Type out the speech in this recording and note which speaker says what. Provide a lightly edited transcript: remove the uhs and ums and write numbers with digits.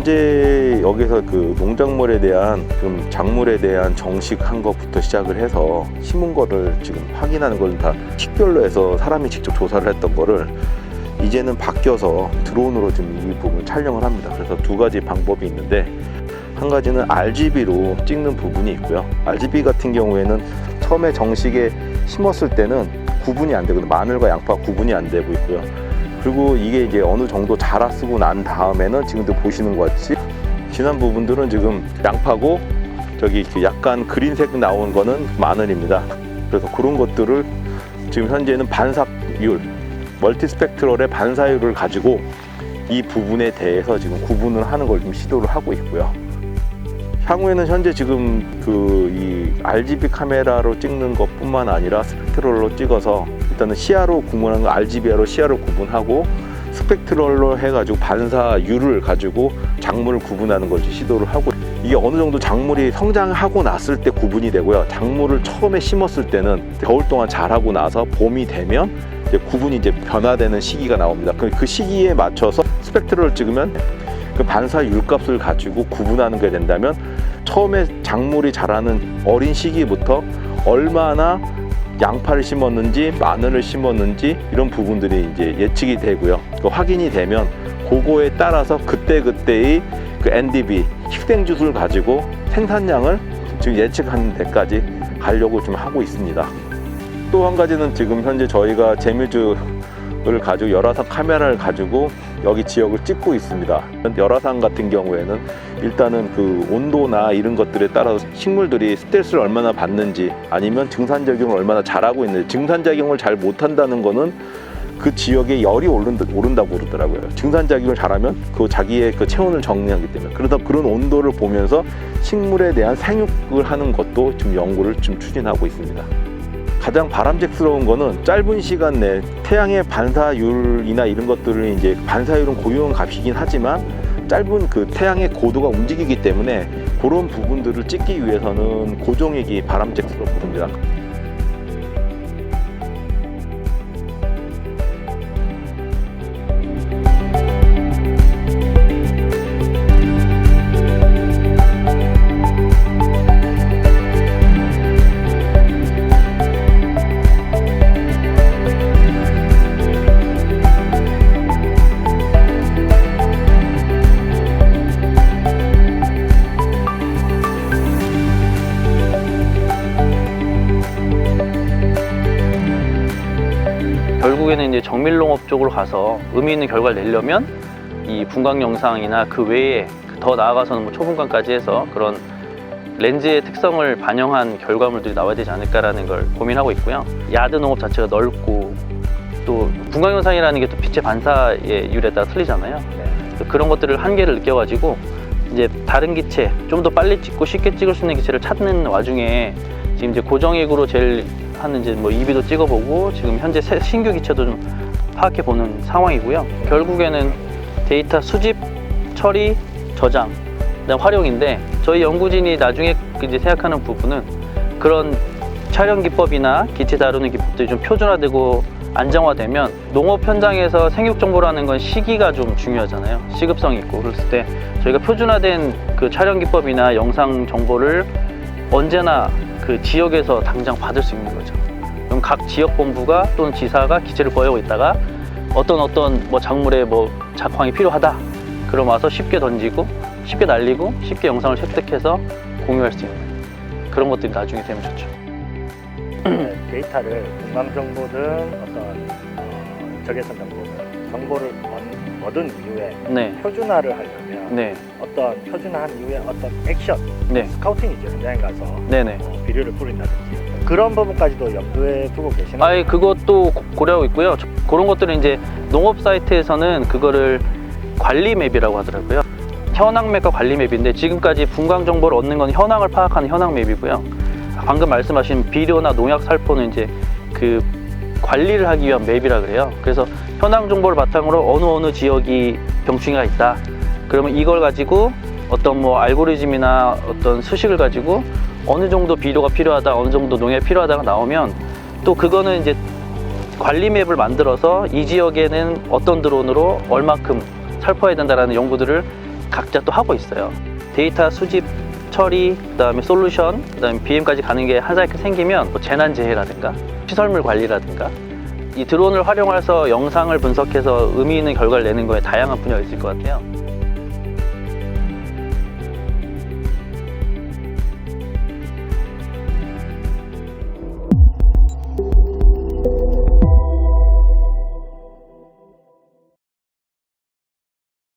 Speaker 1: 현재 여기서 그 농작물에 대한 작물에 대한 정식한 것부터 시작을 해서 심은 거를 지금 확인하는 걸 다 식별로 해서 사람이 직접 조사를 했던 거를 이제는 바뀌어서 드론으로 지금 이 부분을 촬영을 합니다. 그래서 두 가지 방법이 있는데, 한 가지는 RGB로 찍는 부분이 있고요. RGB 같은 경우에는 처음에 정식에 심었을 때는 구분이 안 되거든요. 마늘과 양파가 구분이 안 되고 있고요. 그리고 이게 이제 어느 정도 자라쓰고 난 다음에는 지금도 보시는 것 같이 진한 부분들은 지금 양파고, 저기 약간 그린색 나온 거는 마늘입니다. 그래서 그런 것들을 지금 현재는 반삭율, 멀티스펙트럴의 반사율을 가지고 이 부분에 대해서 지금 구분을 하는 걸 좀 시도를 하고 있고요. 향후에는 현재 지금 이 RGB 카메라로 찍는 것뿐만 아니라 스펙트럴로 찍어서 일단은 시야로 구분하는 거, RGB로 시야를 구분하고 스펙트럴로 해가지고 반사율을 가지고 작물을 구분하는 걸 시도를 하고, 이게 어느 정도 작물이 성장하고 났을 때 구분이 되고요. 작물을 처음에 심었을 때는 겨울 동안 자라고 나서 봄이 되면 이제 구분이 이제 변화되는 시기가 나옵니다. 그 시기에 맞춰서 스펙트럴을 찍으면 그 반사율 값을 가지고 구분하는 게 된다면, 처음에 작물이 자라는 어린 시기부터 얼마나 양파를 심었는지 마늘을 심었는지 이런 부분들이 이제 예측이 되고요. 그 확인이 되면 그거에 따라서 그때그때의 그 NDB 희생주수를 가지고 생산량을 지금 예측하는 데까지 가려고 좀 하고 있습니다. 또 한 가지는 지금 현재 저희가 제뮤즈를 가지고 열화상 카메라를 가지고 여기 지역을 찍고 있습니다. 열화상 같은 경우에는 일단은 그 온도나 이런 것들에 따라서 식물들이 스트레스를 얼마나 받는지, 아니면 증산작용을 얼마나 잘하고 있는지, 증산작용을 잘 못한다는 거는 그 지역에 열이 오른다고 그러더라고요. 증산작용을 잘하면 그 자기의 그 체온을 정리하기 때문에. 그러다 그런 온도를 보면서 식물에 대한 생육을 하는 것도 지금 연구를 좀 추진하고 있습니다. 가장 바람직스러운 거는 짧은 시간 내에 태양의 반사율이나 이런 것들을 이제 반사율은 고유한 값이긴 하지만 짧은 그 태양의 고도가 움직이기 때문에 그런 부분들을 찍기 위해서는 고종익이 바람직스럽습니다.
Speaker 2: 결국에는 이제 정밀농업 쪽으로 가서 의미 있는 결과를 내려면 이 분광 영상이나 그 외에 더 나아가서는 뭐 초분광까지 해서 그런 렌즈의 특성을 반영한 결과물들이 나와야 되지 않을까라는 걸 고민하고 있고요. 야드 농업 자체가 넓고 또 분광 영상이라는 게 또 빛의 반사의 율에 따라 틀리잖아요. 그런 것들을 한계를 느껴가지고 이제 다른 기체, 좀 더 빨리 찍고 쉽게 찍을 수 있는 기체를 찾는 와중에 지금 이제 고정액으로 제일 하는 이제 뭐 EB도 찍어보고 지금 현재 신규 기체도 좀 파악해보는 상황이고요. 결국에는 데이터 수집, 처리, 저장, 그다음 활용인데, 저희 연구진이 나중에 이제 생각하는 부분은 그런 촬영 기법이나 기체 다루는 기법들이 좀 표준화되고 안정화되면 농업 현장에서 생육 정보라는 건 시기가 좀 중요하잖아요. 시급성이 있고. 그랬을 때 저희가 표준화된 그 촬영 기법이나 영상 정보를 언제나 그 지역에서 당장 받을 수 있는 거죠. 그럼 각 지역 본부가 또는 지사가 기체를 보유하고 있다가 어떤 뭐 작물에 뭐 작황이 필요하다, 그럼 와서 쉽게 던지고 쉽게 날리고 쉽게 영상을 획득해서 공유할 수 있는 그런 것들이 나중에 되면 좋죠.
Speaker 3: 데이터를 분광 정보든 어떤 적외선 정보를 얻은 이후에
Speaker 2: 네.
Speaker 3: 표준화를 하려면
Speaker 2: 네.
Speaker 3: 어떤 표준화한 이후에 어떤 액션,
Speaker 2: 네.
Speaker 3: 스카우팅이죠. 현장에 가서
Speaker 2: 네네.
Speaker 3: 비료를 뿌린다든지 그런 부분까지도 염두에 두고 계시나요?
Speaker 2: 아예 그것도 고려하고 있고요. 그런 것들은 이제 농업 사이트에서는 그거를 관리 맵이라고 하더라고요. 현황 맵과 관리 맵인데, 지금까지 분광 정보를 얻는 건 현황을 파악하는 현황 맵이고요. 방금 말씀하신 비료나 농약 살포는 이제 그 관리를 하기 위한 맵이라 그래요. 그래서 현황 정보를 바탕으로 어느 지역이 병충해가 있다, 그러면 이걸 가지고 어떤 뭐 알고리즘이나 어떤 수식을 가지고 어느 정도 비료가 필요하다, 어느 정도 농약이 필요하다가 나오면, 또 그거는 이제 관리 맵을 만들어서 이 지역에는 어떤 드론으로 얼마큼 살포해야 된다라는 연구들을 각자 또 하고 있어요. 데이터 수집, 처리, 그다음에 솔루션, 그다음에 BM까지 가는 게 하나 이렇게 생기면 뭐 재난재해라든가 시설물 관리라든가 이 드론을 활용해서 영상을 분석해서 의미 있는 결과를 내는 거에 다양한 분야가 있을 것 같아요.